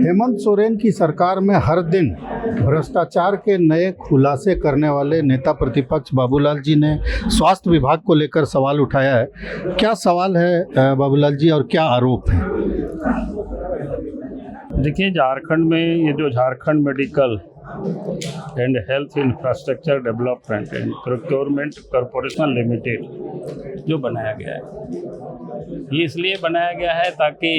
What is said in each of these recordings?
हेमंत सोरेन की सरकार में हर दिन भ्रष्टाचार के नए खुलासे करने वाले नेता प्रतिपक्ष बाबूलाल जी ने स्वास्थ्य विभाग को लेकर सवाल उठाया है। क्या सवाल है बाबूलाल जी और क्या आरोप है? देखिए, झारखंड में ये जो Jharkhand medical and health infrastructure development and procurement corporation limited जो बनाया गया है, ये इसलिए बनाया गया है ताकि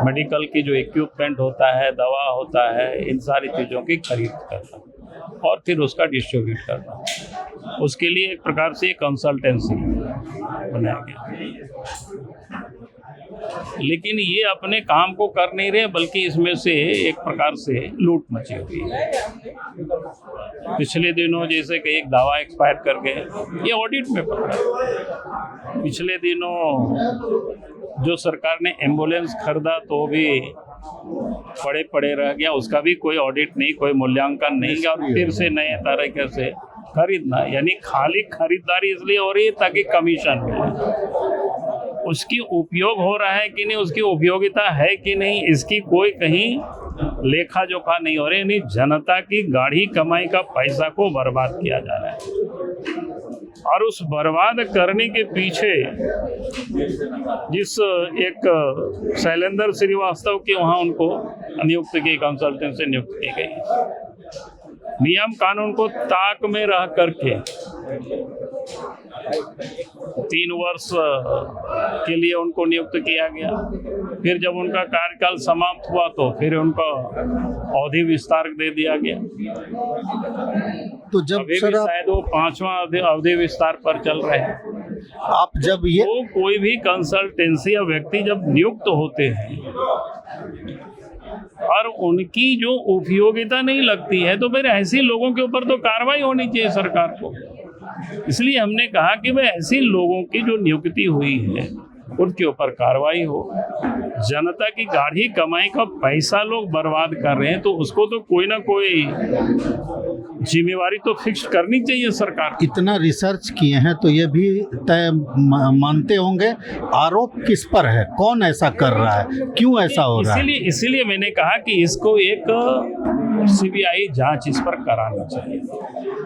मेडिकल की जो इक्विपमेंट होता है, दवा होता है, इन सारी चीज़ों की खरीद करना और फिर उसका डिस्ट्रीब्यूट करना, उसके लिए एक प्रकार से कंसल्टेंसी बनाया गया। लेकिन ये अपने काम को कर नहीं रहे, बल्कि इसमें से एक प्रकार से लूट मची हुई है। पिछले दिनों जैसे कि एक दवा एक्सपायर कर गए, ये ऑडिट में पकड़ा। पिछले दिनों जो सरकार ने एम्बुलेंस खरीदा तो भी पड़े रह गया, उसका भी कोई ऑडिट नहीं, कोई मूल्यांकन नहीं, और फिर से नए तरीके से खरीदना, यानी खाली खरीदारी इसलिए हो रही है ताकि कमीशन मिले। उसकी उपयोग हो रहा है कि नहीं, उसकी उपयोगिता है कि नहीं, इसकी कोई कहीं लेखा जोखा नहीं हो रही। यानी जनता की गाढ़ी कमाई का पैसा को बर्बाद किया जा रहा है, और उस बर्बाद करने के पीछे जिस एक शैलेंद्र श्रीवास्तव की वहाँ उनको नियुक्त की, कंसल्टेंसी नियुक्त की गई, नियम कानून को ताक में रह करके 3 वर्ष के लिए उनको नियुक्त किया गया। फिर जब उनका कार्यकाल समाप्त हुआ तो फिर उनको अवधि विस्तार दे दिया गया। तो जब अभी भी शायद वो 5वां अवधि विस्तार पर चल रहे हैं। आप जब ये तो कोई भी कंसल्टेंसी या व्यक्ति जब नियुक्त होते हैं और उनकी जो उपयोगिता नहीं लगती है, तो फिर ऐसे लोगों के ऊपर तो कार्रवाई होनी चाहिए सरकार को। इसलिए हमने कहा कि भाई ऐसे लोगों की जो नियुक्ति हुई है उनके ऊपर कार्रवाई हो। जनता की गाढ़ी कमाई का पैसा लोग बर्बाद कर रहे हैं, तो उसको तो कोई ना कोई जिम्मेवारी तो फिक्स करनी चाहिए सरकार। इतना रिसर्च किए हैं तो ये भी तय मानते होंगे आरोप किस पर है, कौन ऐसा कर रहा है, क्यों ऐसा हो रहा है? इसीलिए मैंने कहा कि इसको एक सीबीआई जांच इस पर करानी चाहिए,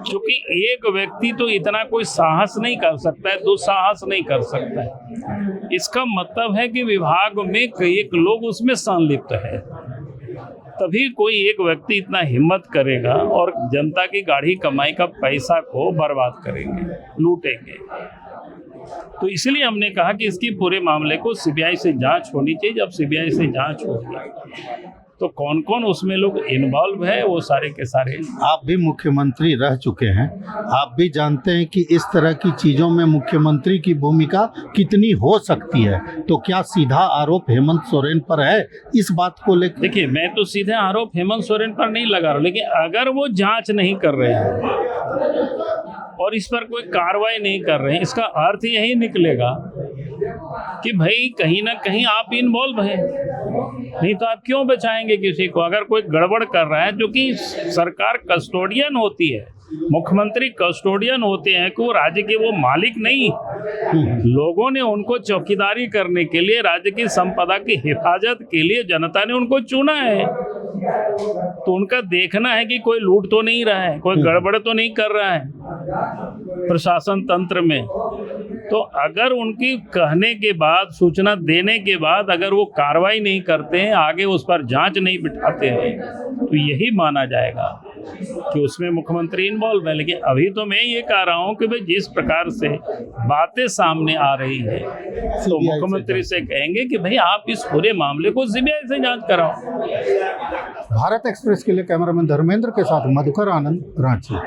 क्योंकि एक व्यक्ति तो इतना कोई साहस नहीं कर सकता है, दुस्साहस नहीं कर सकता है। इसका मतलब है कि विभाग में एक लोग उसमें संलिप्त है, तभी कोई एक व्यक्ति इतना हिम्मत करेगा और जनता की गाढ़ी कमाई का पैसा को बर्बाद करेंगे, लूटेंगे। तो इसलिए हमने कहा कि इसकी पूरे मामले को सीबीआई से जांच होनी चाहिए। जब सीबीआई से जांच होगी तो कौन कौन उसमें लोग इन्वॉल्व है, वो सारे के सारे। आप भी मुख्यमंत्री रह चुके हैं, आप भी जानते हैं कि इस तरह की चीज़ों में मुख्यमंत्री की भूमिका कितनी हो सकती है। तो क्या सीधा आरोप हेमंत सोरेन पर है इस बात को लेकर? देखिए, मैं तो सीधे आरोप हेमंत सोरेन पर नहीं लगा रहा हूँ, लेकिन अगर वो जांच नहीं कर रहे हैं और इस पर कोई कार्रवाई नहीं कर रहे हैं, इसका अर्थ यही निकलेगा कि भाई कहीं ना कहीं आप इन्वॉल्व हैं, नहीं तो आप क्यों बचाएंगे किसी को। अगर कोई गड़बड़ कर रहा है, जो कि सरकार कस्टोडियन होती है, मुख्यमंत्री कस्टोडियन होते हैं कि वो राज्य के वो मालिक नहीं, लोगों ने उनको चौकीदारी करने के लिए, राज्य की संपदा की हिफाजत के लिए जनता ने उनको चुना है, तो उनका देखना है कि कोई लूट तो नहीं रहा है, कोई गड़बड़ तो नहीं कर रहा है प्रशासन तंत्र में। तो अगर उनकी कहने के बाद, सूचना देने के बाद अगर वो कार्रवाई नहीं करते हैं, आगे उस पर जांच नहीं बिठाते हैं, तो यही माना जाएगा कि उसमें मुख्यमंत्री इन्वॉल्व है। लेकिन अभी तो मैं ये कह रहा हूँ कि भाई जिस प्रकार से बातें सामने आ रही है, तो मुख्यमंत्री से कहेंगे कि भाई आप इस पूरे मामले को सीबीआई से जांच कराओ। भारत एक्सप्रेस के लिए कैमरामैन धर्मेंद्र के साथ मधुकर आनंद, रांची।